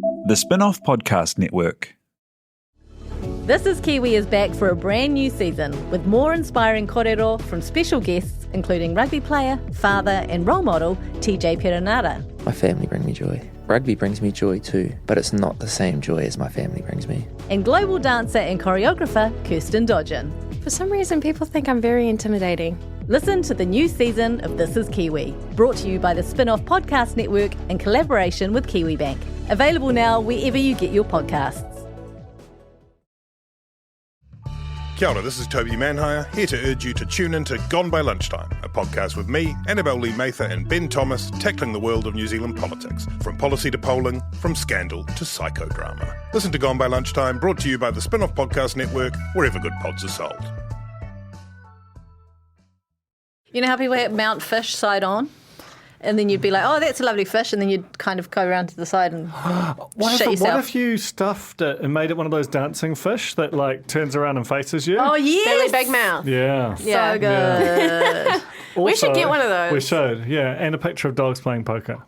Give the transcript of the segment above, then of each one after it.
The Spin-off Podcast Network. This is Kiwi is back for a brand new season with more inspiring kōrero from special guests including rugby player, father and role model TJ Perenara. My family bring me joy. Rugby brings me joy too, but it's not the same joy as my family brings me. And global dancer and choreographer Kirsten Dodgen. For some reason, people think I'm very intimidating. Listen to the new season of This is Kiwi, brought to you by the Spin-off Podcast Network in collaboration with KiwiBank. Available now wherever you get your podcasts. Kia ora, this is Toby Manhire, here to urge you to tune in to Gone by Lunchtime, a podcast with me, Annabelle Lee Mather and Ben Thomas, tackling the world of New Zealand politics, from policy to polling, from scandal to psychodrama. Listen to Gone by Lunchtime, brought to you by the Spin-off Podcast Network, wherever good pods are sold. You know how people mount fish side on? And then you'd be like, oh, that's a lovely fish. And then you'd kind of go around to the side and shit yourself. What if you stuffed it and made it one of those dancing fish that like turns around and faces you? Oh, yes. Really big mouth. Yeah. So good. Also, We should get one of those. We should, yeah. And a picture of dogs playing poker.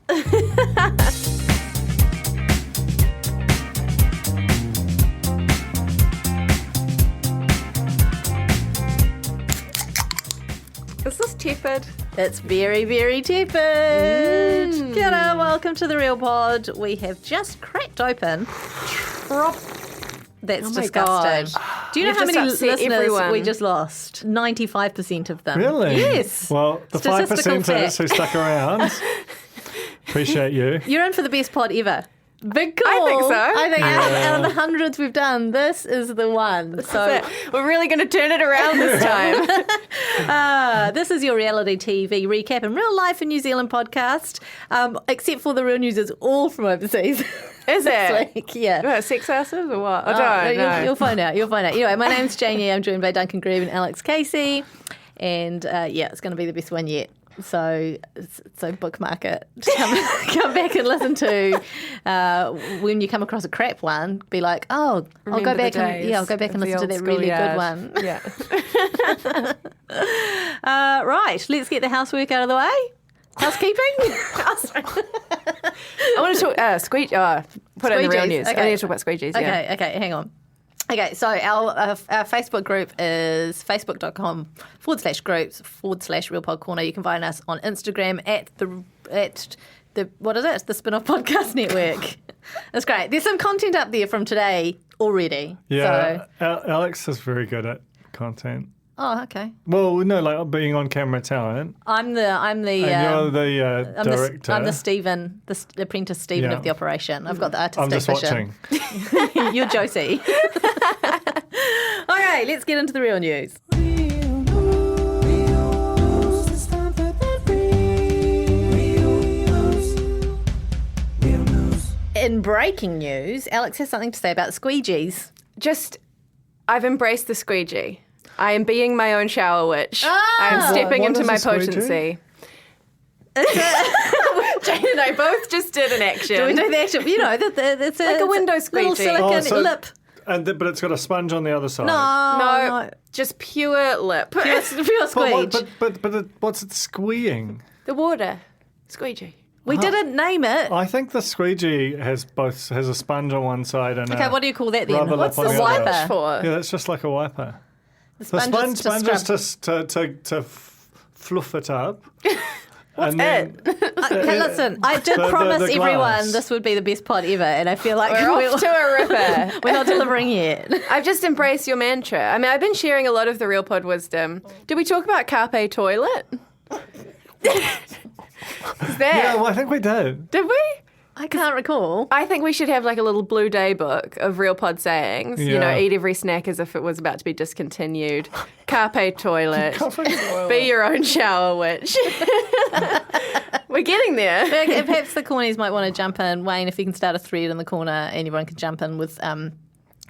Is this tepid? It's very, very tepid. Kia ora, welcome to the Real Pod. We have just cracked open. That's Oh my disgusting. God. Do you know You've how just many upset listeners everyone. we just lost? 95% of them. Really? Yes. Well, the Statistical 5%ers who stuck around, appreciate you. You're in for the best pod ever. Big call. I think so. I think out of the hundreds we've done, this is the one. So We're really going to turn it around this time. this is your reality TV recap in real life in New Zealand podcast, except for the real news is all from overseas. Is This it? week, yeah. What, sex asses or what? I Oh, don't know. You'll find out. Anyway, my name's Janie. I'm joined by Duncan Grebe and Alex Casey. And it's going to be the best one yet. So bookmark it. Come back and listen to when you come across a crap one. Be like, oh, I'll go back and listen to that really good one. Yeah. Right, let's get the housework out of the way. Housekeeping. I want to talk Squeegee. Put it in the real Squeegees, news. okay. I need to talk about Squeegees. Yeah. Okay, hang on. Okay, so our Facebook group is facebook.com/groups/Real Pod Corner. You can find us on Instagram at the what is it? The Spin-off Podcast Network. That's great. There's some content up there from today already. Yeah, So, Alex is very good at content. oh, okay. Well, no, like being on camera talent. I'm the And you're the director. I'm the Stephen, the apprentice Stephen Yeah. of the operation. I've got the I'm artistic just vision. watching. You're Josie. Okay, let's get into the real news. In breaking news, Alex has something to say about squeegees. I've embraced the squeegee. I am being my own shower witch. I'm stepping What into is my a squeegee? potency. Jane and I both just did an action. Do we do the action? You know, it's Like a window little squeegee. silicone lip. But it's got a sponge on the other side. No, just pure lip. Pure squeege. But what's it squeeing? The water. Squeegee. We didn't name it. I think the squeegee has a sponge on one side and Okay, what do you call that then? rubber What's lip on the the other. wiper? For? Yeah, that's just like a wiper. The sponge is to sponge is to fluff it up. What's and then, Okay, listen, I did the promise glass. everyone this would be the best pod ever, and I feel like We're off to a ripper. we're not delivering yet. I've just embraced your mantra. I mean, I've been sharing a lot of the Real Pod wisdom. Did we talk about Carpe Toilet? Is that? yeah, well, I think we did. Did we? I can't recall. I think we should have like a little blue day book of Real Pod sayings. You know, Yeah. eat every snack as if it was about to be discontinued. Carpe Toilet. Be your own shower witch. We're getting there. Perhaps the cornies might want to jump in. Wayne, if you can start a thread in the corner and everyone can jump in with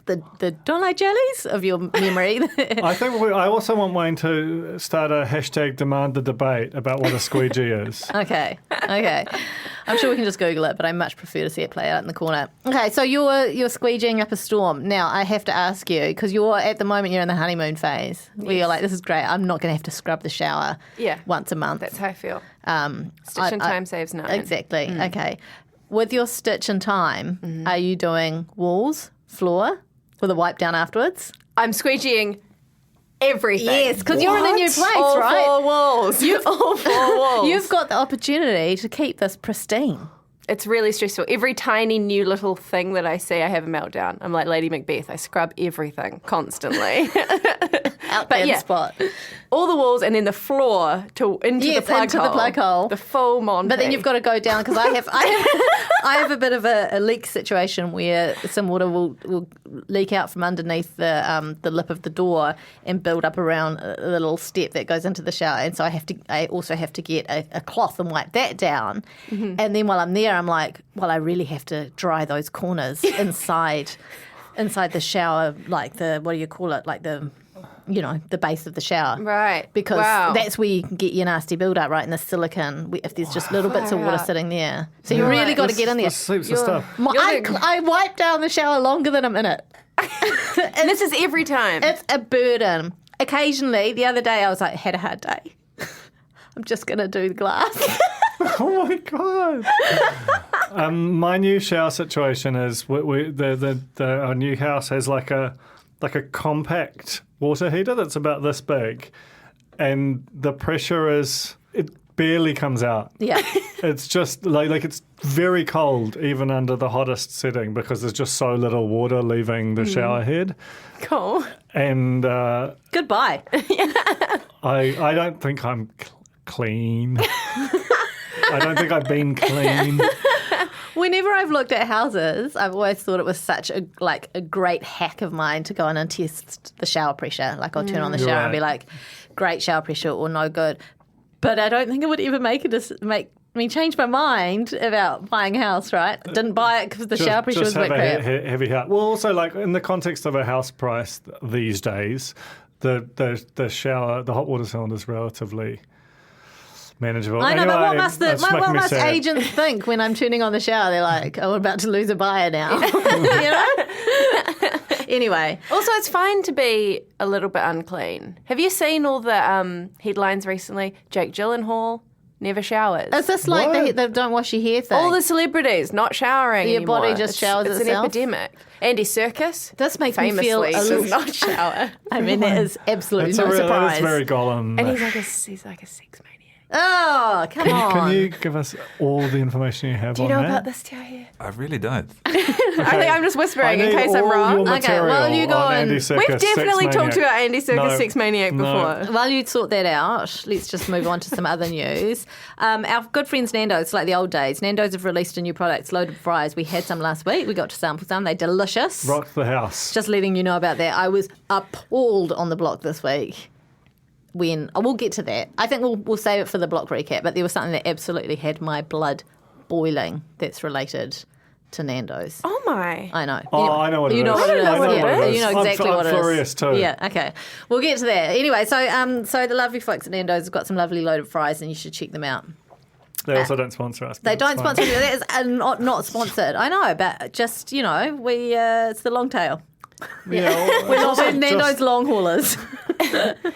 the don't like jellies of your memory. I think I also want Wayne to start a hashtag demand the debate about what a squeegee is. Okay. I'm sure we can just Google it, but I much prefer to see it play out in the corner. Okay, so you're squeegeeing up a storm. Now, I have to ask you, because at the moment you're in the honeymoon phase, where you're like, this is great, I'm not going to have to scrub the shower. 'Cause- Yeah. once a month. once a month. Stitch and time saves none. Exactly. Mm. Okay. with your stitch in time, are you doing walls, floor, with a wipe down afterwards? I'm squeegeeing everything. Yes, because you're in a new place, all right? All 4 walls. All 4 walls. You've got the opportunity to keep this pristine. It's really stressful. Every tiny new little thing that I see, I have a meltdown. I'm like Lady Macbeth. I scrub everything constantly. Out there spot. All the walls and then the floor into the plug hole. The full Monty. But then you've got to go down because I have a bit of a leak situation where some water will leak out from underneath the lip of the door and build up around a little step that goes into the shower. And so I also have to get a cloth and wipe that down. Mm-hmm. And then while I'm there, I'm like, well, I really have to dry those corners inside the shower, like the, what do you call it, like the base of the shower. Right. Because that's where you can get your nasty build-up, right, in the silicone, if there's just little bits of water sitting there. So you really got to get in there. This sleeps the stuff. I wipe down the shower longer than I'm in it. And this is every time. It's a burden. Occasionally, the other day, I was like, had a hard day. I'm just going to do the glass. Oh my God. My new shower situation is our new house has like a compact water heater that's about this big, and the pressure it barely comes out. Yeah. It's just like it's very cold even under the hottest setting because there's just so little water leaving the shower head. Cool. And goodbye. I don't think I'm clean. I don't think I've been clean. Whenever I've looked at houses, I've always thought it was such a great hack of mine to go in and test the shower pressure. Like I'll turn on the shower and be like, great shower pressure or no good. But I don't think it would ever make me change my mind about buying a house, right? I didn't buy it because the shower pressure was a bit crap. Heavy house. Well, also like in the context of a house price these days, the shower, the hot water cylinder is relatively manageable. I know, anyway, but what must agents think when I'm turning on the shower? They're like, oh, we're about to lose a buyer now. You know? Anyway. Also, it's fine to be a little bit unclean. Have you seen all the headlines recently? Jake Gyllenhaal never showers. Is this like the don't wash your hair thing? All the celebrities not showering Your anymore. body just showers it's itself? an epidemic. Andy Serkis. This makes me famously feel a little... does not shower. I mean, that is absolutely no That surprise. is very Gollum. And he's like a sex maniac. Oh, come on. Can you give us all the information you have Do you on know that? about this, Tiahi? I really don't. I think I'm just whispering in case I'm wrong. Okay, well, you go on. We've definitely talked about Andy Serkis Sex Maniac before. While you sort that out, let's just move on to some other news. Our good friends Nando's, like the old days. Nando's have released a new product, loaded fries. We had some last week. We got to sample some. They're delicious. Rock the house. Just letting you know about that. I was appalled on the block this week. We'll get to that. I think we'll save it for the block recap, but there was something that absolutely had my blood boiling that's related to Nando's. Oh my. I know. Oh, I know what it is. You know what it is. I know what it is. You know exactly what it is. I'm furious too. Yeah, okay. We'll get to that. Anyway, so the lovely folks at Nando's have got some lovely loaded fries and you should check them out. They also don't sponsor us. They don't sponsor us. That is not sponsored. I know, but just, it's the long tail. Yeah, We're Nando's long haulers.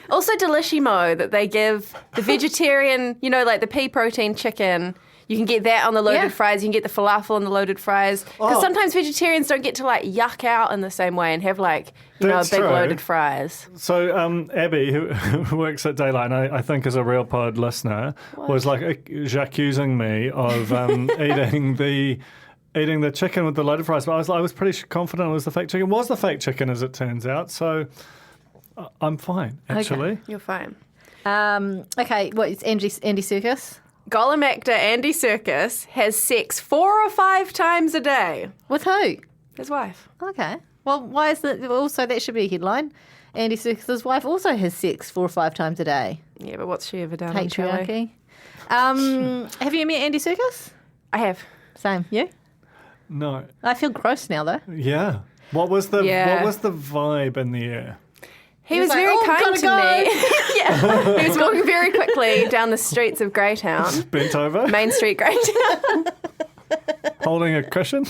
Also Delishimo, that they give the vegetarian, like the pea protein chicken. You can get that on the loaded fries. You can get the falafel on the loaded fries. Because sometimes vegetarians don't get to yuck out in the same way and have a big loaded fries. So Abby, who works at Daylight, and I think is a Real Pod listener, was accusing me of eating the chicken with the loaded fries. But I was pretty confident it was the fake chicken. It was the fake chicken, as it turns out. So I'm fine, actually. Okay. You're fine. Okay, it's Andy Serkis? Gollum actor Andy Serkis has sex 4 or 5 times a day. With who? His wife. Okay. Well, why is that? Also, that should be a headline. Andy Serkis' wife also has sex 4 or 5 times a day. Yeah, but what's she ever done? Patriarchy. Have you met Andy Serkis? I have. Same. You? No. I feel gross now, though. Yeah. What was the vibe in the air? He was very kind to me. Yeah. He was walking very quickly down the streets of Greytown. Bent over? Main Street, Greytown. Holding a cushion?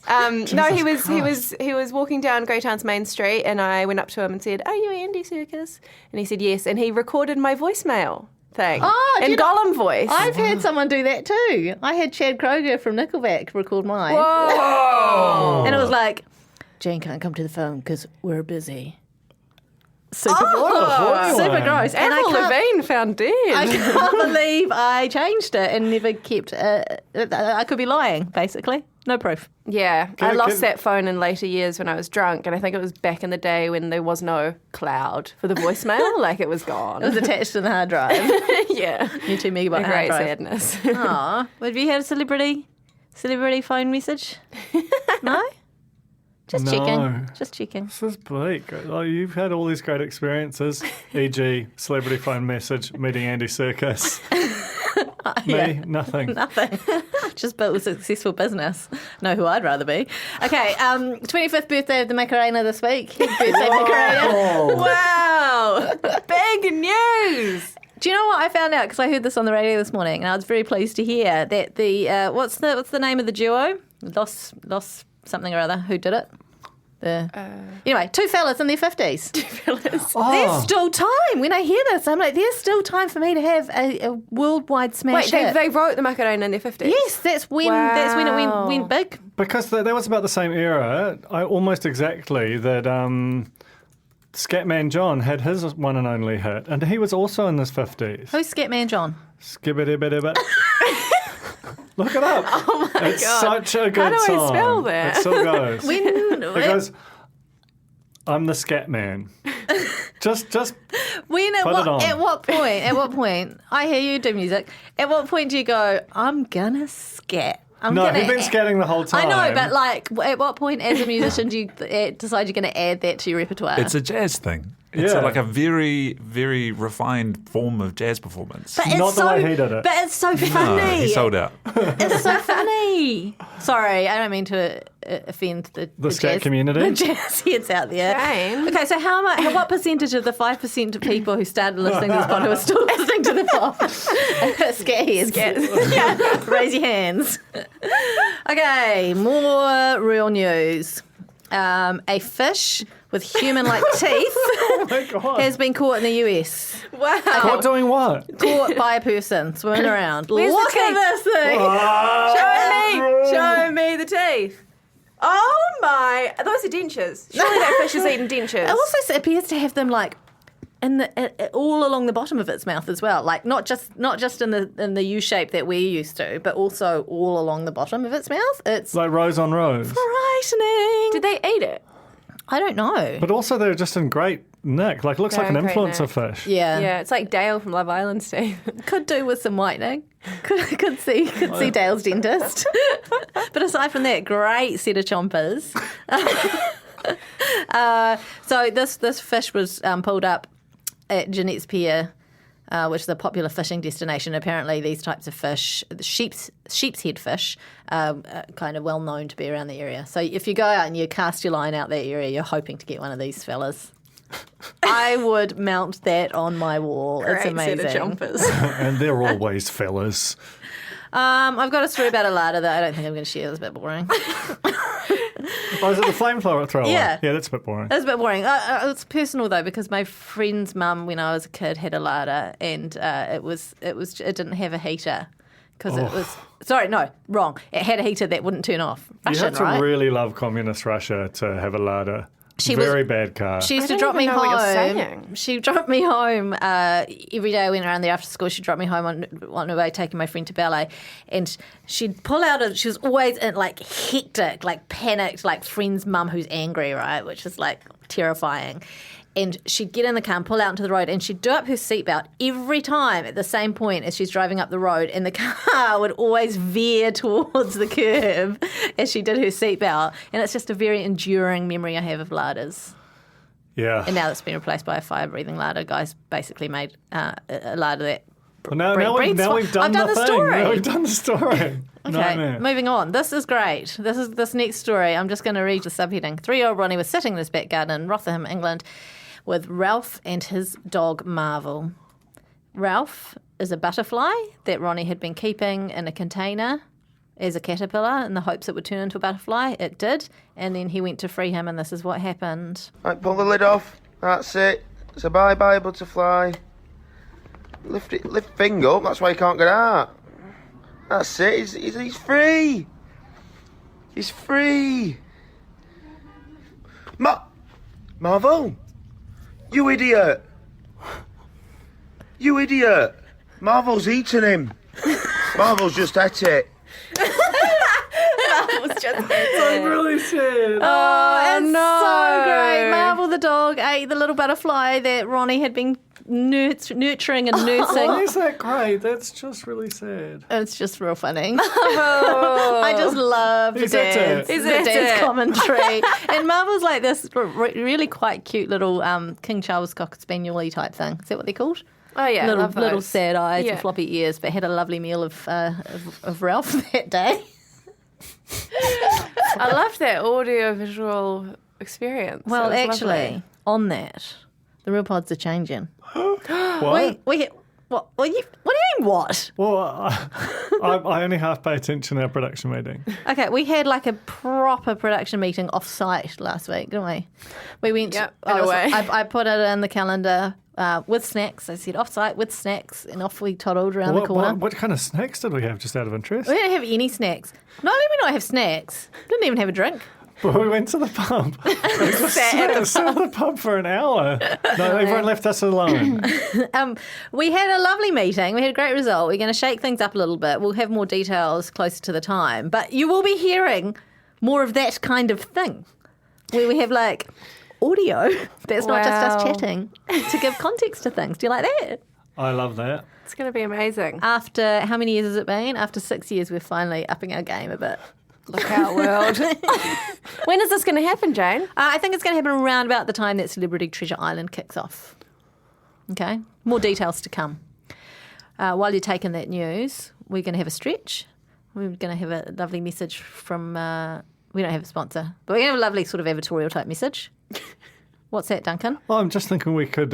No, he was walking down Greytown's Main Street, and I went up to him and said, "Are you Andy Serkis?" And he said yes, and he recorded my voicemail thing. Oh, do in you know- Gollum voice. I've had someone do that too. I had Chad Kroger from Nickelback record mine. Whoa. And it was like, Jane can't come to the phone because we're busy. Super, super gross. And Avril Lavigne found dead. I can't believe I changed it and never kept I could be lying, basically. No proof. Yeah, I lost that phone in later years when I was drunk, and I think it was back in the day when there was no cloud for the voicemail. Like, it was gone. It was attached to the hard drive. Yeah. Your 2 megabyte A hard great drive. sadness. Aw. Have you had a celebrity phone message? No? Just No. checking. Just checking. This is bleak. Oh, you've had all these great experiences, e.g., celebrity phone message, meeting Andy Serkis. Me, nothing. Nothing. Just built a successful business. Know who I'd rather be. Okay, 25th birthday of the Macarena this week. Happy birthday, Macarena. Wow. Big news. Do you know what I found out? Because I heard this on the radio this morning, and I was very pleased to hear that the what's the name of the duo? Los something or other. Who did it? Anyway, two fellas in their 50s. There's still time. When I hear this, I'm like, there's still time for me to have a worldwide smash Wait, hit. they wrote the Macarena in their 50s? Yes, that's when it went big. Because that was about the same era, almost exactly, that Scatman John had his one and only hit, and he was also in his 50s. Who's Scatman John? Skibbity-bitty-bit. Look it up. Oh my It's God. such a good How do I song. spell that? It still goes. When, It goes, I'm the scat man. Just when put it on. at what point, I hear you do music, at what point do you go, I'm gonna scat? No, he's been scatting the whole time. I know, but like, at what point as a musician do you decide you're going to add that to your repertoire? It's a jazz thing. It's Yeah. like a very, very refined form of jazz performance. But it's Not the way he did it. But it's so funny. No, he sold out. It's so funny. Sorry, I don't mean to offend the scat jazz, community? the jazz heads out there. Shame. Okay, so what percentage of the 5% of people who started listening to this pod who are still listening to the pod? Scat heads. Yeah. Raise your hands. Okay, more real news. A fish with human-like teeth Oh my God. has been caught in the US. Wow. Caught doing what? Caught by a person swimming around. Where's the Look at teeth? this thing. Show me the teeth. Oh my! Those are dentures. Surely that fish is eating dentures. It also appears to have them like in the all along the bottom of its mouth as well. Like not just in the U shape that we're used to, but also all along the bottom of its mouth. It's Like rows on rows. frightening. Did they eat it? I don't know. But also they're just in great nick. Like, looks like an Very great influencer nick. fish. Yeah. Yeah, it's like Dale from Love Island, Steve. Could do with some whitening. Could see Dale's dentist. But aside from that, great set of chompers. So this fish was pulled up at Jeanette's Pier, which is a popular fishing destination. Apparently, these types of fish, the sheep's head fish, are kind of well known to be around the area. So if you go out and you cast your line out that area, you're hoping to get one of these fellas. I would mount that on my wall. It's Great amazing. set of chompers. And they're always fellas. I've got a story about a larder that I don't think I'm going to share. It's a bit boring. Oh, is it the flamethrower thrower? Yeah. Yeah, that's a bit boring. It's a bit boring. It's personal though because my friend's mum, when I was a kid, had a larder and it didn't have a heater because it was. Sorry, no, wrong. It had a heater that wouldn't turn off. You Russian, have to right? really love communist Russia to have a larder. Very bad car. She used I to don't drop me even know what you're home. saying. She dropped me home every day I went around there after school. She'd drop me home on her way taking my friend to ballet. And she'd pull out she was always in like hectic, like panicked, like friend's mum who's angry, right? Which is like terrifying. And she'd get in the car and pull out into the road and she'd do up her seatbelt every time at the same point as she's driving up the road. And the car would always veer towards the curb as she did her seatbelt. And it's just a very enduring memory I have of larders. Yeah. And now it's been replaced by a fire-breathing larder. Guys basically made a larder that Well, now we've done I've done the thing. story. Now we've done the story. Okay, Nightmare. moving on. This is great. This next story. I'm just going to read the subheading. 3-year-old Ronnie was sitting in his back garden in Rotherham, England, with Ralph and his dog Marvel. Ralph is a butterfly that Ronnie had been keeping in a container as a caterpillar in the hopes it would turn into a butterfly. It did, and then he went to free him, and this is what happened. Right, pull the lid off. That's it. So bye-bye, butterfly. Lift finger up, that's why he can't get out. That's it, he's free. He's free. Marvel, you idiot. You idiot. Marvel's eaten him. Marvel's just ate it. I'm really sad. Oh, it's no. so great. Marvel the dog ate the little butterfly that Ronnie had been nurturing and nursing. Why is that great? That's just really sad. It's just real funny. I just love the Is that dance, it? the dance commentary. And Marvel's like this really quite cute little King Charles Cocker Spaniel-y type thing. Is that what they're called? Oh yeah, love those. Little sad eyes Yeah. and floppy ears, but had a lovely meal of Ralph that day. I loved that audio-visual experience. Well, It was actually, lovely. on that, the real pods are changing. What? What do you mean, what? Well, I only half pay attention to our production meeting. Okay, we had like a proper production meeting off-site last week, didn't we? We went. Yep, in a way. I put it in the calendar with snacks. I said off-site with snacks, and off we toddled around the corner. What kind of snacks did we have, just out of interest? We didn't have any snacks. Not only did we not have snacks, didn't even have a drink. But we went to the pub. We just sat at the pub for an hour. No, everyone left us alone. We had a lovely meeting. We had a great result. We're going to shake things up a little bit. We'll have more details closer to the time. But you will be hearing more of that kind of thing, where we have like audio that's not just us Wow. chatting to give context to things. Do you like that? I love that. It's going to be amazing. After how many years has it been? After 6 years, we're finally upping our game a bit. Look out, world. When is this going to happen, Jane? I think it's going to happen around about the time that Celebrity Treasure Island kicks off. Okay? More details to come. While you're taking that news, we're going to have a stretch. We're going to have a lovely message from... we don't have a sponsor, but we're going to have a lovely sort of editorial type message. What's that, Duncan? Well, I'm just thinking we could,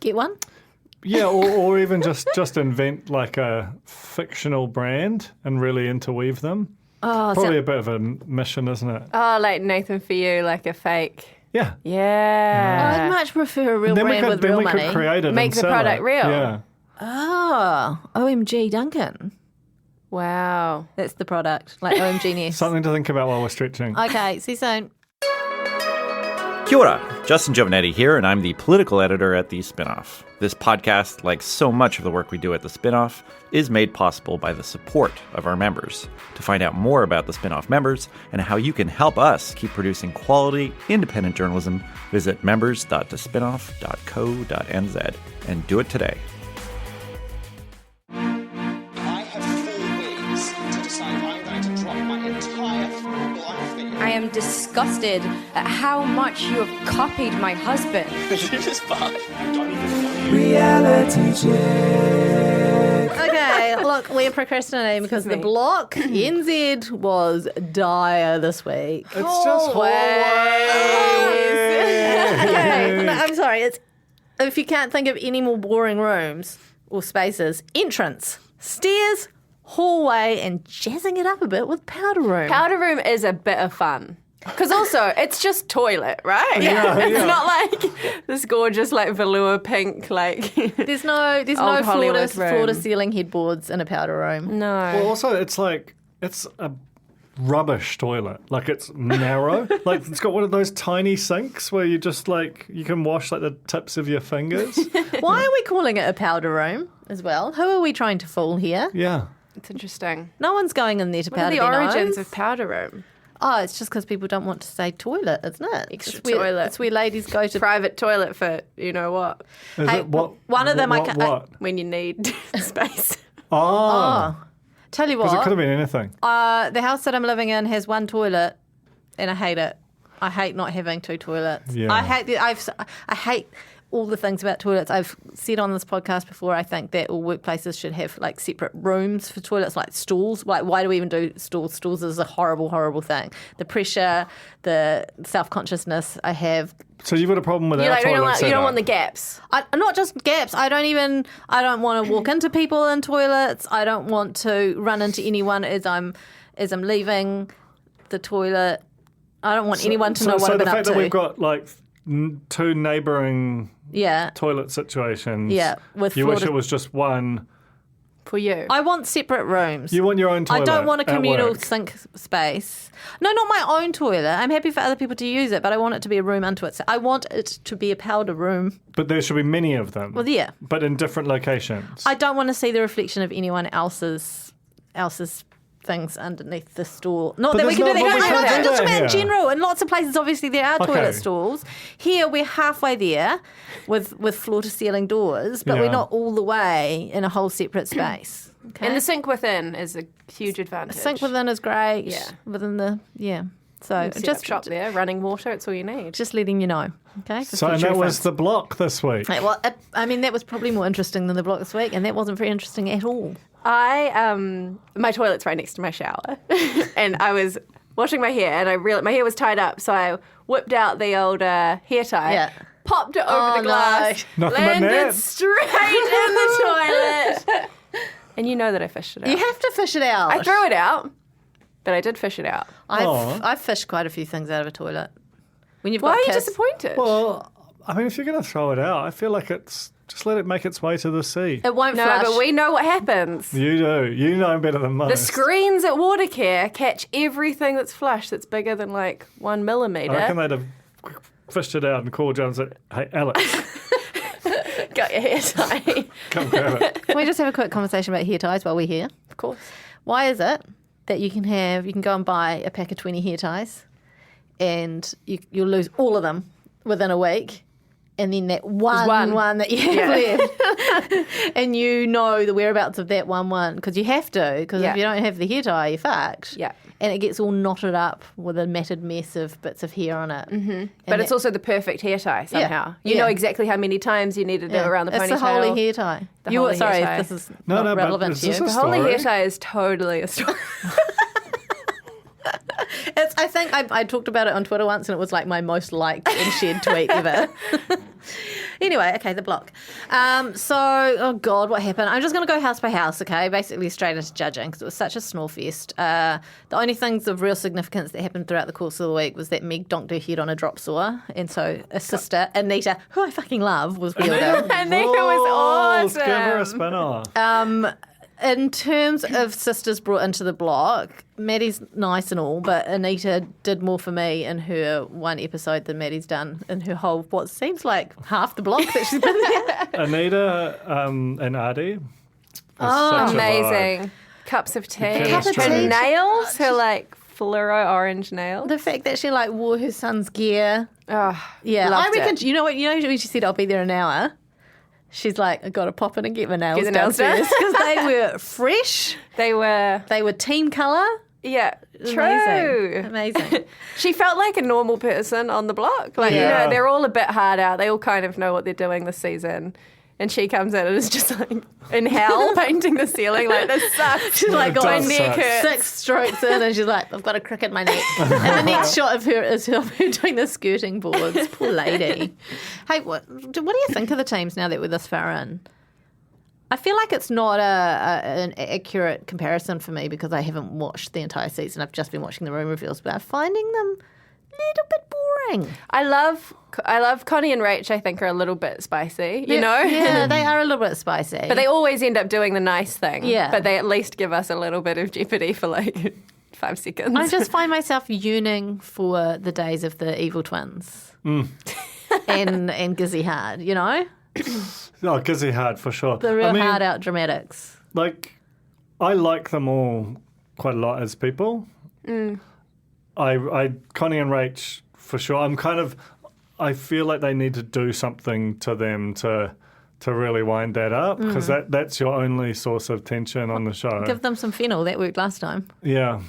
Get one? yeah, or even just invent like a fictional brand and really interweave them. Oh, Probably a bit of a mission, isn't it? Oh, like Nathan for you, like a fake. Yeah. Yeah. I'd much prefer a real Then we brand could with real then we money. could create it Make and the sell product it. real. Yeah. Oh, OMG Duncan. Wow. That's the product, like OMG Nest. Something to think about while we're stretching. Okay, see you soon. Kia ora, Justin Giovanetti here, and I'm the political editor at The Spinoff. This podcast, like so much of the work we do at The Spinoff, is made possible by the support of our members. To find out more about The Spinoff members and how you can help us keep producing quality, independent journalism, visit members.thespinoff.co.nz and do it today. I have 4 weeks to decide I'm going to drop my entire life for you. I am disgusted at how much you have copied my husband. It's fine. I don't even know you. Okay, look, we're procrastinating because the block NZ was dire this week. It's just Okay, no, I'm sorry. It's if you can't think of any more boring rooms or spaces, entrance, stairs, hallway, and jazzing it up a bit with powder room. Powder room is a bit of fun. Because also, it's just toilet, right? Yeah, It's yeah. not like this gorgeous, like, velour pink, like... There's no Old Hollywood floor to room. ceiling headboards in a powder room. No. Well, also, it's like, it's a rubbish toilet. Like, it's narrow. Like, it's got one of those tiny sinks where you just, like, you can wash, like, the tips of your fingers. Why are we calling it a powder room as well? Who are we trying to fool here? Yeah. It's interesting. No one's going in there to What are powder the their origins nose. of powder room? Oh, it's just because people don't want to say toilet, isn't it? Extra It's where- toilet. It's where ladies go to. Private toilet for you know what? Is Hey, it what? one of them I what, ca- what? When you need space. Oh. Tell you Because it what, could have been anything. the house that I'm living in has one toilet, and I hate it. I hate not having 2 toilets. Yeah. I hate all the things about toilets. I've said on this podcast before, I think that all workplaces should have like separate rooms for toilets, like stalls. Like, why do we even do stalls? Stalls is a horrible, horrible thing. The pressure, the self-consciousness I have. So you've got a problem with You our like, toilet you don't setup. want the gaps. Not just gaps. I don't want to walk into people in toilets. I don't want to run into anyone as I'm leaving the toilet. I don't want anyone to know what so I've the been up fact to. that we've got like two neighbouring Yeah. toilet situations. Yeah, with you wish floor it was just one. For you. I want separate rooms. You want your own toilet. I don't want a at communal work. sink space. No, not my own toilet. I'm happy for other people to use it, but I want it to be a room unto itself. I want it to be a powder room. But there should be many of them. Well, yeah. But in different locations. I don't want to see the reflection of anyone else's things underneath the stool. Not But that we there's can do not- that. but we No, can't I'm do just that about in here. general. In lots of places, obviously, there are Okay. toilet stalls. Here, we're halfway there with floor to ceiling doors, but Yeah. we're not all the way in a whole separate space. Okay? And the sink within is a huge advantage. sink within is great. Yeah. Within the So Set just up shop there, running water. It's all you need. just letting you know. Okay. For So and future that was reference. the block this week. Right, well, that was probably more interesting than the block this week, and that wasn't very interesting at all. My toilet's right next to my shower, and I was washing my hair, and I realized my hair was tied up, so I whipped out the old hair tie. Yeah. Popped it over Oh, the glass, no. Nothing but landed net. straight in the toilet. And you know that I fished it out. You have to fish it out. I threw it out, but I did fish it out. I've fished quite a few things out of a toilet. When you've Why got are you kids, disappointed? Well, I mean, if you're going to throw it out, I feel like just let it make its way to the sea. it won't no, flush. but we know what happens. You do. You know better than most. The screens at Watercare catch everything that's flush that's bigger than like 1 I millimetre. reckon they'd have fished it out and called you and said, "Hey, Alex, Got your hair tie. come grab it." Can we just have a quick conversation about hair ties while we're here? Of course. Why is it that you can go and buy a pack of 20 hair ties and you'll lose all of them within a week, and then that one that you have left, and you know the whereabouts of that one, because you have to, because Yeah. if you don't have the hair tie, you're fucked. Yeah. And it gets all knotted up with a matted mess of bits of hair on it. Mm-hmm. But it's also the perfect hair tie somehow. You know exactly how many times you need to do it around the ponytail. It's the holy hair tie. The holy sorry, hair tie. this is No, not but relevant is to you. this a The holy story? hair tie is totally a story. I think I talked about it on Twitter once, and it was like my most liked and shared tweet ever. Anyway, okay, the block. Oh God, what happened? I'm just going to go house by house, okay? Basically straight into judging, because it was such a snore fest. The only things of real significance that happened throughout the course of the week was that Meg donked her head on a drop saw, and so a sister, Anita, who I fucking love, was wheeled in. I think it was awesome. Give her a spin-off. In terms of sisters brought into the block, Maddie's nice and all, but Anita did more for me in her one episode than Maddie's done in her whole, what seems like half the block that she's been there. Anita and Adi. Oh, Amazing. Cups of tea. Cup of Her tea. nails, her like fluoro orange nails. The fact that she like wore her son's gear. Oh, Yeah, loved I reckon, it. you know when she said I'll be there in an hour? She's like, I got to pop in and get my nails Get the nails done. downstairs because they were fresh. They were, They were team colour. yeah, true. Amazing. She felt like a normal person on the block. Like, Yeah. you know, they're all a bit hard out. They all kind of know what they're doing this season. And she comes in and is just like in hell painting the ceiling. Like, this sucks. She's like, It my does neck suck. hurts. 6 strokes in and she's like, I've got a crick in my neck. And the next shot of her is of her doing the skirting boards. Poor lady. Hey, what do you think of the teams now that we're this far in? I feel like it's not an accurate comparison for me because I haven't watched the entire season. I've just been watching the room reveals, but I'm finding them a little bit boring. I love Connie and Rach, I think, are a little bit spicy, you know? Yeah, they are a little bit spicy. But they always end up doing the nice thing. Yeah. But they at least give us a little bit of jeopardy for like 5 seconds. I just find myself yearning for the days of the evil twins and Gizzy Hard, you know? Oh, Gizzy Hard for sure. The real I mean, hard out dramatics. Like, I like them all quite a lot as people. I Connie and Rach for sure. I feel like they need to do something to them to really wind that up because that's your only source of tension on the show. Give them some fennel. That worked last time. Yeah.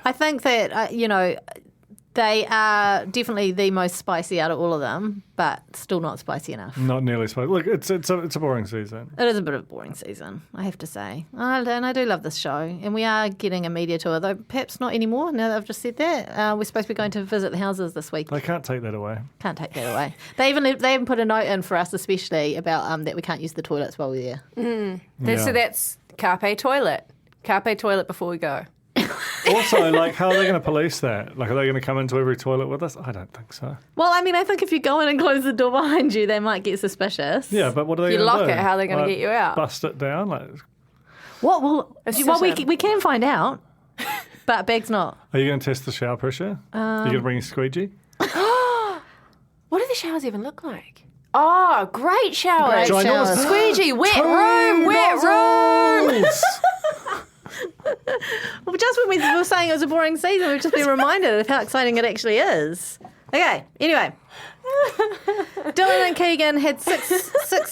I think that, they are definitely the most spicy out of all of them, but still not spicy enough. Not nearly spicy. Look, it's a boring season. It is a bit of a boring season, I have to say. And I do love this show. And we are getting a media tour, though perhaps not anymore now that I've just said that. We're supposed to be going to visit the houses this week. They can't take that away. Can't take that away. They even put a note in for us, especially about that we can't use the toilets while we're there. Yeah. So that's Carpe Toilet. Carpe Toilet before we go. Also, like, how are they going to police that? Like, are they going to come into every toilet with us? I don't think so. Well, I mean, I think if you go in and close the door behind you, they might get suspicious. Yeah, but what are they If you going to lock do? it, how are they gonna get you out? Bust it down? Like, What? Well, Assistant. we can find out, but Beg's not. are you going to test the shower pressure? Are you going to bring a squeegee? What do the showers even look like? Oh, great showers. Great showers. Squeegee, wet room. Well, just when we were saying it was a boring season, we've just been reminded of how exciting it actually is. Okay, anyway. Dylan and Keegan had six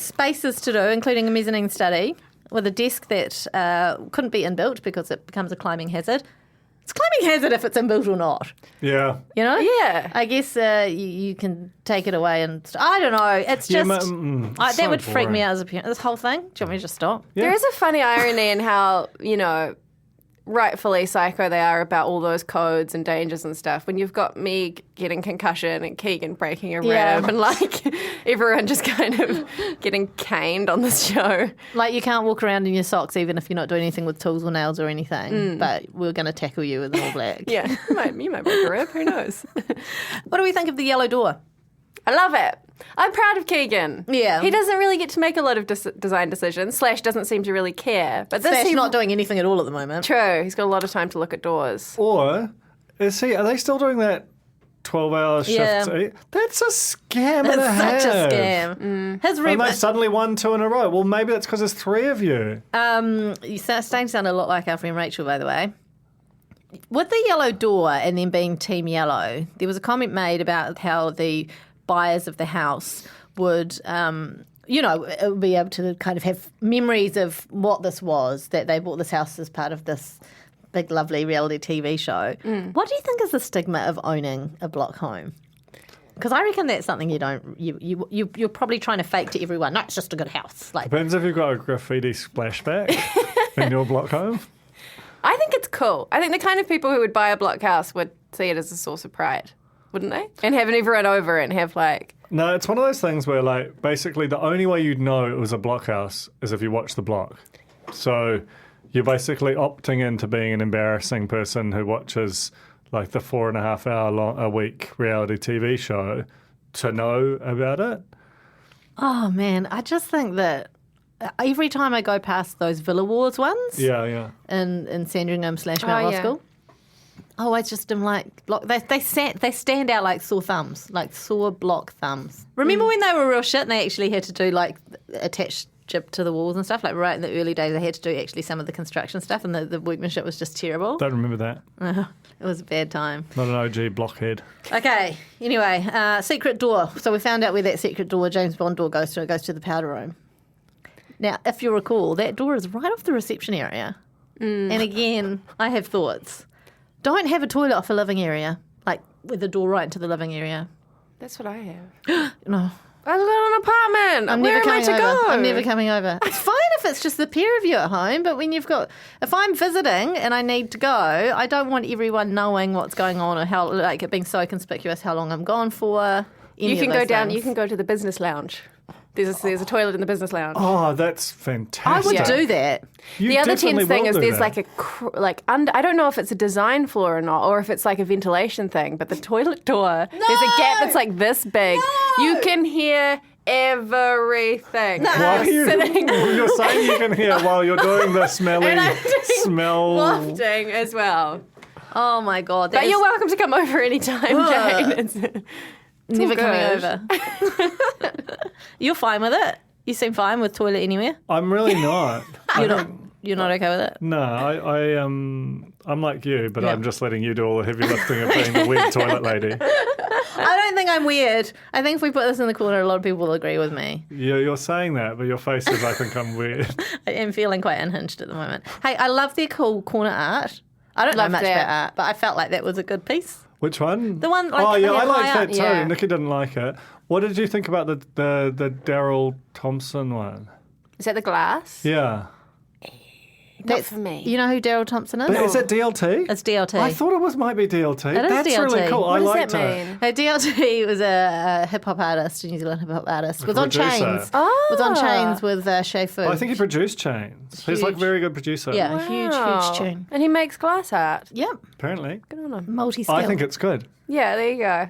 spaces to do, including a mezzanine study, with a desk that couldn't be inbuilt because it becomes a climbing hazard. It's a climbing hazard if it's inbuilt or not. Yeah. You know? Yeah. I guess you can take it away and... I don't know. It's just... it's that so would freak me boring. out as a parent. This whole thing. Do you want me to just stop? Yeah. There is a funny irony in how, rightfully psycho they are about all those codes and dangers and stuff. When you've got me getting concussion and Keegan breaking a rib Yeah. and like everyone just kind of getting caned on this show. Like you can't walk around in your socks even if you're not doing anything with tools or nails or anything. But we're going to tackle you with an all black. Yeah, you might break a rib. Who knows? What do we think of the yellow door? I love it. I'm proud of Keegan. Yeah. He doesn't really get to make a lot of design decisions. / doesn't seem to really care. But this Slash not doing anything at all at the moment. True. He's got a lot of time to look at doors. Or, are they still doing that 12-hour shift? Yeah. That's a scam and It's a half. such a scam. His And they rib... suddenly won 2 in a row. Well, maybe that's because there's 3 of you. You starting to sound a lot like our friend Rachel, by the way. With the yellow door and then being Team Yellow, there was a comment made about how the buyers of the house would, be able to kind of have memories of what this was, that they bought this house as part of this big, lovely reality TV show. What do you think is the stigma of owning a block home? Because I reckon that's something you're probably trying to fake to everyone. No, it's just a good house. Like, Depends if you've got a graffiti splashback in your block home. I think it's cool. I think the kind of people who would buy a block house would see it as a source of pride, wouldn't they? And have everyone over and have like... No, it's one of those things where, like, basically the only way you'd know it was a block house is if you watch the block. So you're basically opting into being an embarrassing person who watches, like, the 4.5 hour a week reality TV show to know about it. oh man, I just think that every time I go past those Villa Wars ones Yeah. in Sandringham / Mount Roskill, I just am like, they stand out like sore thumbs, like sore block thumbs. Remember when they were real shit and they actually had to do like attached jib to the walls and stuff? Like right in the early days, they had to do actually some of the construction stuff and the workmanship was just terrible. Don't remember that. It was a bad time. Not an OG blockhead. Okay, anyway, secret door. So we found out where that secret door, James Bond door, goes to. It goes to the powder room. Now, if you recall, that door is right off the reception area. And again, I have thoughts. Don't have a toilet off a living area, like with the door right into the living area. That's what I have. No. I live in an apartment. Where am I to go? I'm never coming over. It's fine if it's just the pair of you at home, but when if I'm visiting and I need to go, I don't want everyone knowing what's going on or how, like, it being so conspicuous how long I'm gone for. You can go down. You can go to the business lounge. There's a toilet in the business lounge. Oh, that's I fantastic. would do that. You The other definitely tense thing will is do there's that. like I don't know if it's a design flaw or not, or if it's like a ventilation thing, but the toilet door, there's a gap that's like this big. You can hear everything. Why are you, you're saying you can hear while you're doing the smelly And I'm doing smell. wafting as well. Oh my God. But you're welcome to come over anytime, Jane. It's never all coming good. over. You're fine with it? You seem fine with toilet anywhere? I'm really not. You're not okay with it? No, I'm like you, but Yeah. I'm just letting you do all the heavy lifting of being the weird toilet lady. I don't think I'm weird. I think if we put this in the corner, a lot of people will agree with me. You're saying that, but your face is, I think I'm weird. I am feeling quite unhinged at the moment. Hey, I love their cool corner art. I don't know Love much that. about art, but I felt like that was a good piece. Which one? The one, like, oh yeah, they I had like high that up. too. Yeah. Nikki didn't like it. What did you think about the Daryl Thompson one? Is that the glass? Yeah. Not for me. You know who Daryl Thompson is? But is it DLT? It's DLT. I thought it might be DLT. It is That's DLT. really cool. What I does liked that it. mean? DLT was a hip hop artist, a New Zealand hip hop artist. Was on producer. Chains. Oh. Was on Chains with Shay Fu. I think he produced Chains. He's like a very good producer. Yeah, Wow. huge tune. And he makes glass art. Yep, Apparently. Good on him. multi-skill. I think it's good. Yeah, there you go.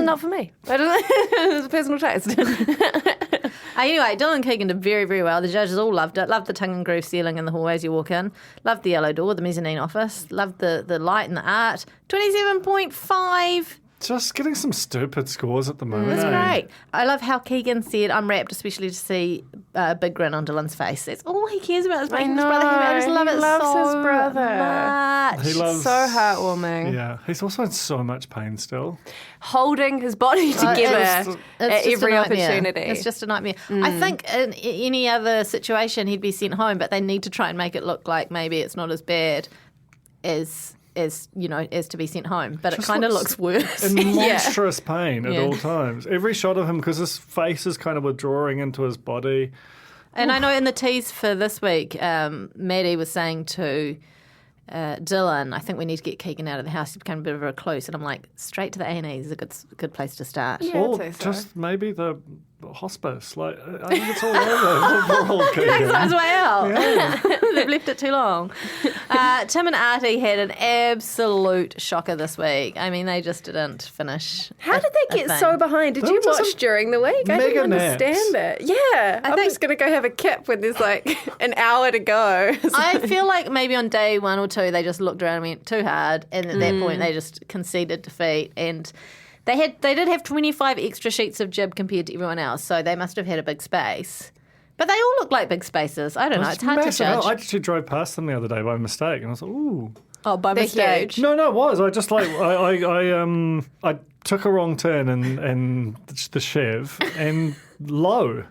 Not for me. I don't know. It's a personal taste. Anyway, Dylan Keegan did very, very well. The judges all loved it. Loved the tongue and groove ceiling in the hallways you walk in. Loved the yellow door, the mezzanine office. Loved the light and the art. 27.5. Just getting some stupid scores at the moment. That's eh? great. I love how Keegan said, I'm wrapped, especially to see a big grin on Dylan's face. That's all he cares about is making his brother happy. I just love he it loves so his brother. much. He loves. So heartwarming. Yeah, he's also in so much pain still. Holding his body together It's at just every a nightmare. opportunity. It's just a nightmare. I think in any other situation he'd be sent home, but they need to try and make it look like maybe it's not as bad as to be sent home. But it Just kind of looks worse. In monstrous pain at Yeah. all times. Every shot of him, because his face is kind of withdrawing into his body. And I know in the tease for this week, Maddie was saying to Dylan, I think we need to get Keegan out of the house. He became a bit of a recluse. And I'm like, straight to the A&E is a good place to start. Yeah, Or I'd say so. just maybe the hospice. Like, I think it's all over. Poor old Keegan. As well. They've left it too long. Tim and Artie had an absolute shocker this week. I mean, they just didn't finish. How did they get so behind? Did They you were just watch during the week? I mega didn't understand it. Yeah. I'm think- just going to go have a kip when there's like an hour to go. I feel like maybe on day 1 or 2 they just looked around and went too hard, and at that point they just conceded defeat. And they did have 25 extra sheets of jib compared to everyone else, so they must have had a big space. But they all look like big spaces. I don't know. It's hard to Massive. judge. I actually drove past them the other day by mistake, and I was like, ooh. Oh, by They're mistake. huge. No, it was. I just like I took a wrong turn in the Chev and low.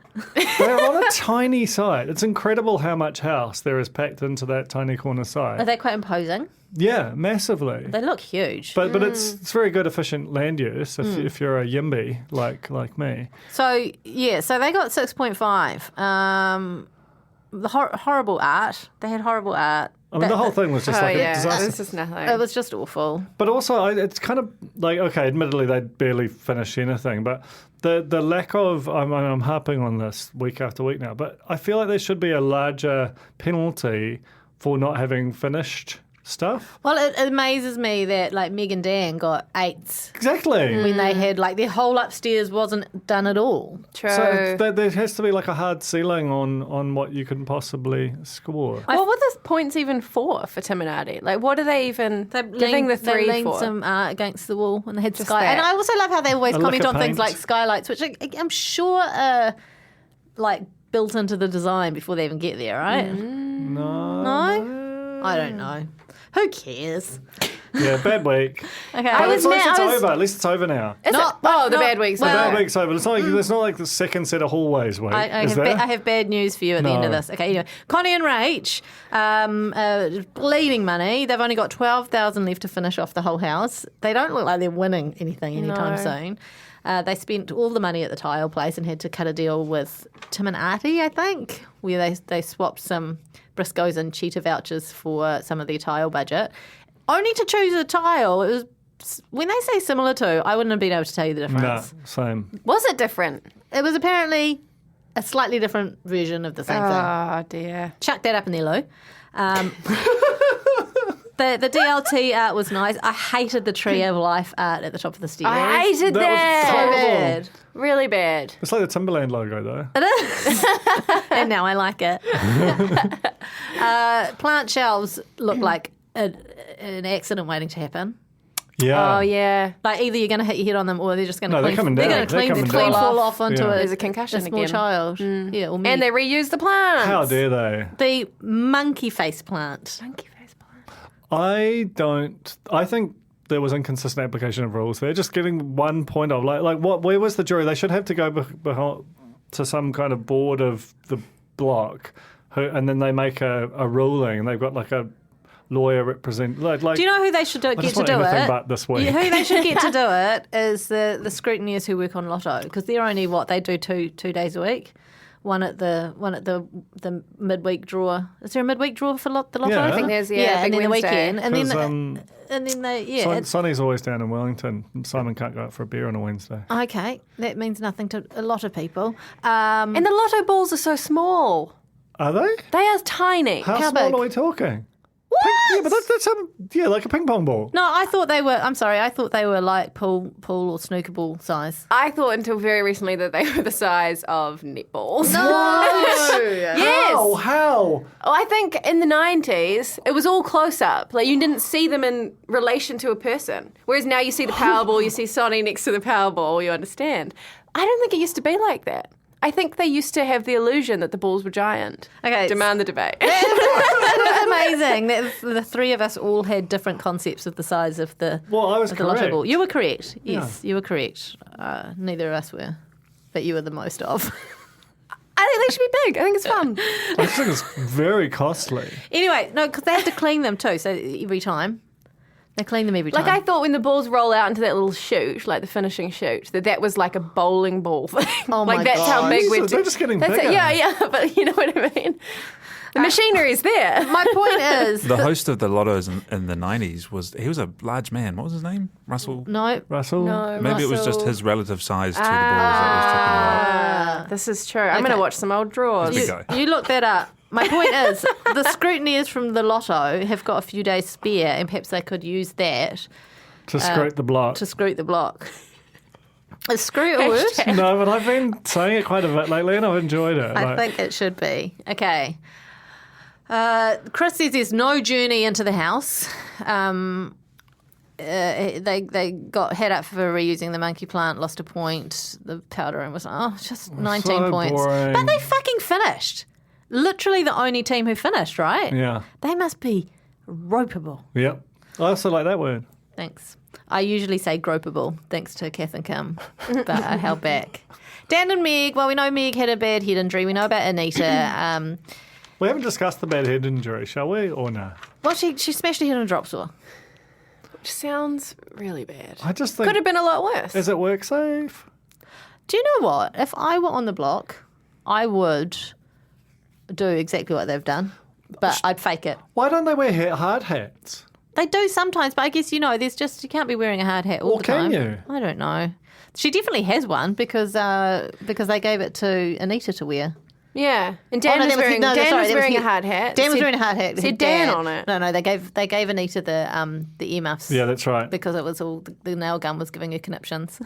They're on a tiny site. It's incredible how much house there is packed into that tiny corner Are site. they quite imposing? Yeah, massively. They look huge. But it's very good efficient land use if you're a yimby like me. So they got 6.5. The horrible art. They had horrible art. I mean, the whole thing was just like a It disaster. was just nothing. It was just awful. But also, it's kind of like, okay, admittedly, they barely finished anything, but the lack of, I'm harping on this week after week now, but I feel like there should be a larger penalty for not having finished stuff. Well, it amazes me that like Meg and Dan got 8s Exactly. when they had like their whole upstairs wasn't done at all. True. So there has to be like a hard ceiling on what you can possibly score. What were the points even for Tim and Artie? Like, what are they even giving the 3 they leaned for? some art against the wall and they had Just sky. that. And I also love how they always A comment lick on of things paint. like skylights, which I'm sure are like built into the design before they even get there, right? No? I don't know. Who cares? Yeah, bad week. Okay. But at least it's over. At least it's over now. Is Not- it? Oh, the not- bad week's well- Bad over. week's over. It's not like the second set of hallways week. I is there? have bad news for you at the end of No. this. Okay, anyway, Connie and Rach, bleeding money. They've only got 12,000 left to finish off the whole house. They don't look like they're winning anything anytime No. soon. They spent all the money at the tile place and had to cut a deal with Tim and Artie, I think, where they swapped some Briscoes and cheetah vouchers for some of their tile budget. Only to choose a tile. It was, when they say similar to, I wouldn't have been able to tell you the No, difference. same. Was it different? It was apparently a slightly different version of the same thing. Oh, dear. Chuck that up in there, Lou. The DLT art was nice. I hated the Tree of Life art at the top of the stairs. I hated That was that. So horrible. bad. Really bad. It's like the Timberland logo, though. And now I like it. Plant shelves look like an accident waiting to happen. Yeah. Oh, yeah. Like either you're going to hit your head on them or they're just going to No, they're clean, coming they're down. going to They're clean, coming clean down. fall off onto Yeah. There's a concussion small again. child. Yeah, or me. And they reuse the plants. How dare they? The monkey face plant. Monkey face plant. I think there was inconsistent application of rules there. Just getting 1 point of like what? Where was the jury? They should have to go to some kind of board of the block, and then they make a ruling. And they've got like a lawyer represent. Like, Do you know who they should get just to want do anything it? but this week. Who they should get to do it is the scrutineers who work on Lotto, because they're only they do two days a week. one at the midweek draw. Is there a midweek draw for the lotto? Yeah. I think there's, and big then the Wednesday. weekend, and then they Sonny's always down in Wellington. Simon can't go out for a beer on a Wednesday. Okay, that means nothing to a lot of people. And the lotto balls are so small. Are they? They are tiny. How How small big? are we talking? What? Yeah, but that's like a ping pong ball. No, I thought they were. I'm sorry, I thought they were like pool or snooker ball size. I thought until very recently that they were the size of netballs. Yes. How? Oh, I think in the 90s, it was all close up. Like, you didn't see them in relation to a person. Whereas now you see the Powerball, you see Sonny next to the Powerball, you understand. I don't think it used to be like that. I think they used to have the illusion that the balls were giant. Okay. Demand the debate. It was amazing that the three of us all had different concepts of the size of the. Well, I was of the lotto correct. ball. You were correct. Yes, you were correct. Neither of us were, but you were the most of. I think they should be big. I think it's fun. I just think it's very costly. Anyway, no, because they have to clean them too. So every time they clean them every time. Like, I thought when the balls roll out into that little chute, like the finishing chute, that was like a bowling ball thing. Oh my like, that's how God. big we're They're just getting that's bigger. it. Yeah, but you know what I mean? The machinery is there. My point is The host of the Lottos in the 90s he was a large man. What was his name? Russell? no. Russell? No, Maybe it was just Russell. his relative size to the balls that was tipping it up. This is true. I'm going Okay. to watch some old draws. Let's go. You look that up. My point is, the scrutineers from the Lotto have got a few days spare, and perhaps they could use that To scrape the block. to screw the block. Is screw a word? No, but I've been saying it quite a bit lately and I've enjoyed it. I think it should be. Okay. Chris says there's no journey into the house. They got head up for reusing the monkey plant, lost a point. The powder room was just 19 so points. boring. But they fucking finished. Literally the only team who finished, right? Yeah. They must be ropeable. Yep. I also like that word. Thanks. I usually say gropeable, thanks to Kath and Kim, but I held back. Dan and Meg, well, we know Meg had a bad head injury. We know about Anita. We haven't discussed the bad head injury, shall we? Or no? Well, she smashed her head on a drop saw. Which sounds really bad. I just think. Could have been a lot worse. Is it work safe? Do you know what? If I were on the block, I would do exactly what they've done, but I'd fake it. Why don't they wear hard hats? They do sometimes, but I guess, you you can't be wearing a hard hat all Or the can time. you? I don't know. She definitely has one because they gave it to Anita to wear. Yeah. And Dan Oh, was that was- wearing, no, Dan sorry, was that was wearing a he- hard hat. Dan was Said- wearing a hard hat. said Dan on it. No, they gave Anita the earmuffs. Yeah, that's right. Because it was all the nail gun was giving her conniptions.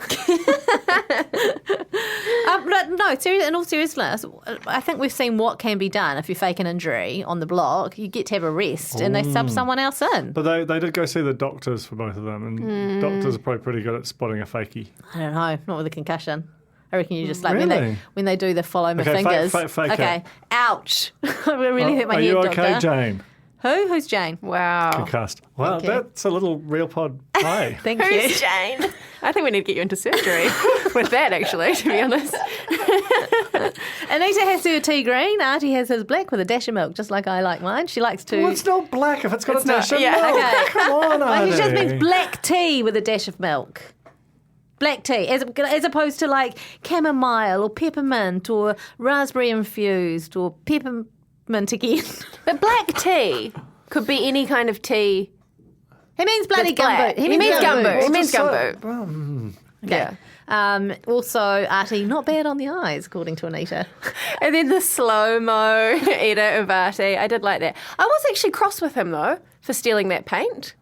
But no, in all seriousness, I think we've seen what can be done if you fake an injury on the block. You get to have a rest, and they sub someone else in. But they did go see the doctors for both of them, and doctors are probably pretty good at spotting a fakie. I don't know, not with a concussion. I reckon you just like Really? when they do the follow my Okay, fingers. fake okay, it. ouch! I really hurt my Are head, you doctor. okay, Jane? Who? Who's Jane? Wow. Concussed. Wow, Okay. that's a little real pod play. Thank you. Who's Jane? I think we need to get you into surgery with that, actually, to be honest. Anita has her tea green. Artie has his black with a dash of milk, just like I like mine. She likes to. Well, it's not black if it's got It's a dash not- of yeah, milk. okay. Come on, Well, he just Artie. means black tea with a dash of milk. Black tea, as opposed to like chamomile or peppermint or raspberry infused or peppermint again. But black tea could be any kind of tea. He means bloody That's black. gumboot. He means gumboot. He means Just so- gumboot. Okay. Also, Artie, not bad on the eyes, according to Anita. And then the slow-mo edit of Artie. I did like that. I was actually cross with him, though, for stealing that paint.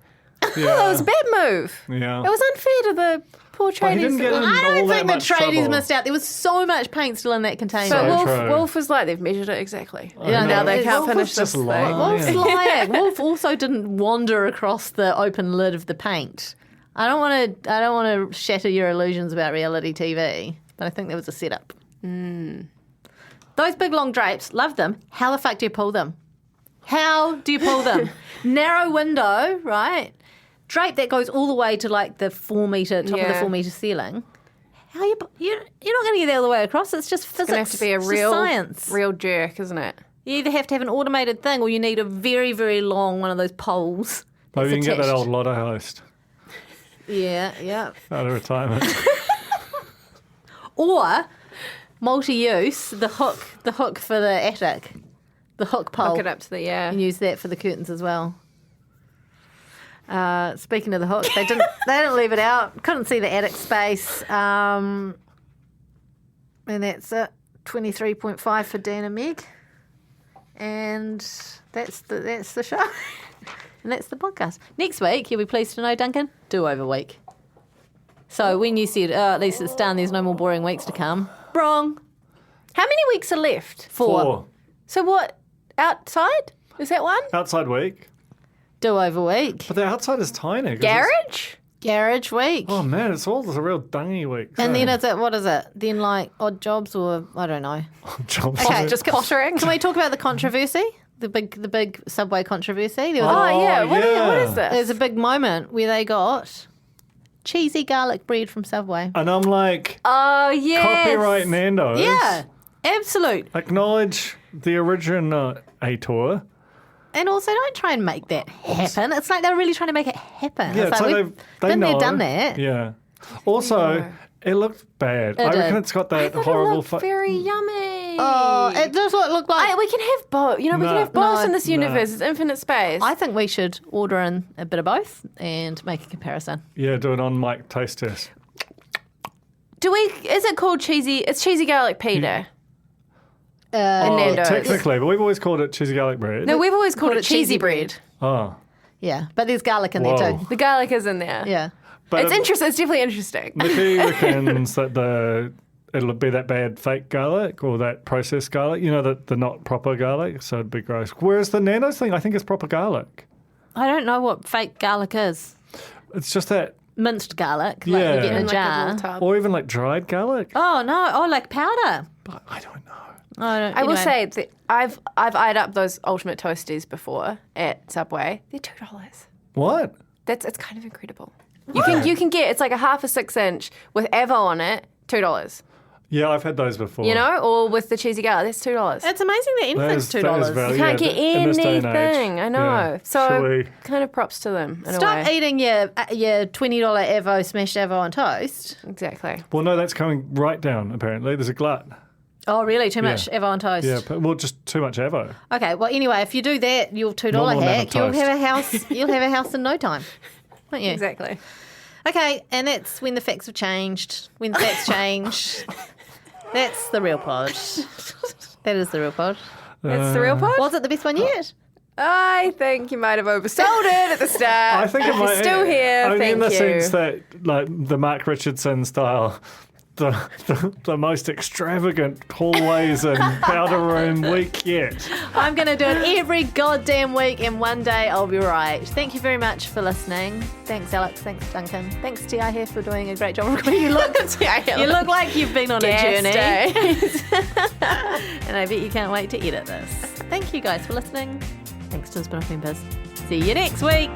Yeah. That was a bad move. Yeah. It was unfair to the poor But he tradies. didn't get in I all don't that think the much tradies trouble. missed out. There was so much paint still in that container. But So true. Wolf was like, they've measured it exactly. Yeah, Now no, they can't Wolf finish was just this thing. lying. Wolf's Yeah. lying. Wolf also didn't wander across the open lid of the paint. I don't want to shatter your illusions about reality TV, but I think there was a setup. Those big long drapes, love them. How the fuck do you pull them? How do you pull them? Narrow window, right? Drape that goes all the way to like the 4 meter top of the Yeah. 4 meter ceiling. How you're not going to get that all the way across. It's just physics. It's going to have to be a It's just real science. real jerk, isn't it? You either have to have an automated thing or you need a very, very long one of those poles. Maybe you can get that attached. old lotto host Yeah. out of retirement. Or multi-use, the hook for the attic, the hook pole. Hook it up to the, You can use that for the curtains as well. Speaking of the hook, they didn't leave it out. Couldn't see the attic space. And that's it. 23.5 for Dan and Meg. And that's the show. And that's the podcast. Next week, you'll be pleased to know, Duncan, do-over week. So when you said, at least it's done, there's no more boring weeks to come. Wrong. How many weeks are left? 4. So what? Outside? Is that one? Outside week. Do-over week. But the outside is tiny. 'cause it's- Garage week. Oh, man, it's all the real dungy weeks. And then what is it? Then like odd jobs or I don't know. Jobs. Okay, Just pottering? Can we talk about the controversy? The big Subway controversy? There was Oh, yeah. What is this? there's a big moment where they got cheesy garlic bread from Subway. And I'm like, Oh, yeah. copyright Nando's. Yeah, absolute. Acknowledge the originator. And also, don't try and make that happen. It's like they're really trying to make it happen. Yeah, it's so like they we've been know. there, done that. Yeah. Also, it looked bad. I reckon did. it's got I that thought horrible... it looked very yummy. Oh, it does what it looked like. We can have both. You know, we No. can have both No. in this universe. It's infinite space. I think we should order in a bit of both and make a comparison. Yeah, do it on mic taste test. Is it called cheesy? It's cheesy garlic pita. In Nando's. Technically, but we've always called it cheesy garlic bread. No, we've always called it cheesy bread. Oh. Yeah, but there's garlic in Whoa. there too. The garlic is in there. Yeah. But It's interesting. It's definitely interesting. Nikki reckons that it'll be that bad fake garlic or that processed garlic, you know, the not proper garlic, so it'd be gross. Whereas the Nando's thing, I think is proper garlic. I don't know what fake garlic is. It's just that, Minced garlic, like Yeah. you get in a Like a jar. little tub. or even like dried garlic. Oh no! Oh, like powder. But I don't know. I I will say that I've eyed up those ultimate toasties before at Subway. They're $2. What? It's kind of incredible. You can get it's like a half a 6-inch with Avo on it, $2. Yeah, I've had those before. You know, or with the cheesy garlic, that's $2. it's amazing that anything's $2. value. You can't Yeah, get in this day and age. anything. I know. Yeah. So Shall we- kind of props to them in a Stop way. eating your $20 Avo smashed Avo on toast. Exactly. Well, no, that's coming right down, apparently. There's a glut. Oh, really? Too much Avo on toast? Yeah, well, just too much Evo. Okay. Well, anyway, if you do that, your $2 Normal amount hack, of you'll toast. have a house. You'll have a house in no time, won't you? Exactly. Okay, and that's when the facts have changed. When the facts change, that's the real pod. That is the real pod. That's the real pod? Was it the best one yet? I think you might have oversold it at the start. I think it If might. you're still here, only thank in the you. sense that, like, the Mark Richardson style, the most extravagant hallways and powder room week yet. I'm going to do it every goddamn week, and one day I'll be right. Thank you very much for listening. Thanks, Alex. Thanks, Duncan. Thanks, T.I. here for doing a great job recording. You look like you've been on a journey. And I bet you can't wait to edit this. Thank you guys for listening. Thanks to the Spin-Off members. See you next week.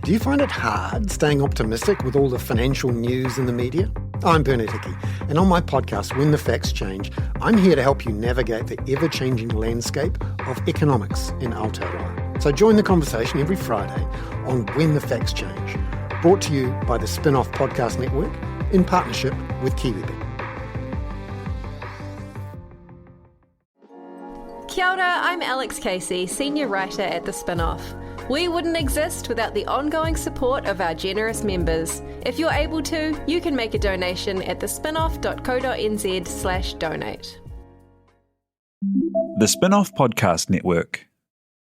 Do you find it hard staying optimistic with all the financial news in the media? I'm Bernard Hickey, and on my podcast, When the Facts Change, I'm here to help you navigate the ever-changing landscape of economics in Aotearoa. So join the conversation every Friday on When the Facts Change, brought to you by the Spin-Off Podcast Network in partnership with KiwiBit. Kia ora, I'm Alex Casey, senior writer at The Spin-Off. We wouldn't exist without the ongoing support of our generous members. If you're able to, you can make a donation at thespinoff.co.nz/donate. The Spin-Off Podcast Network.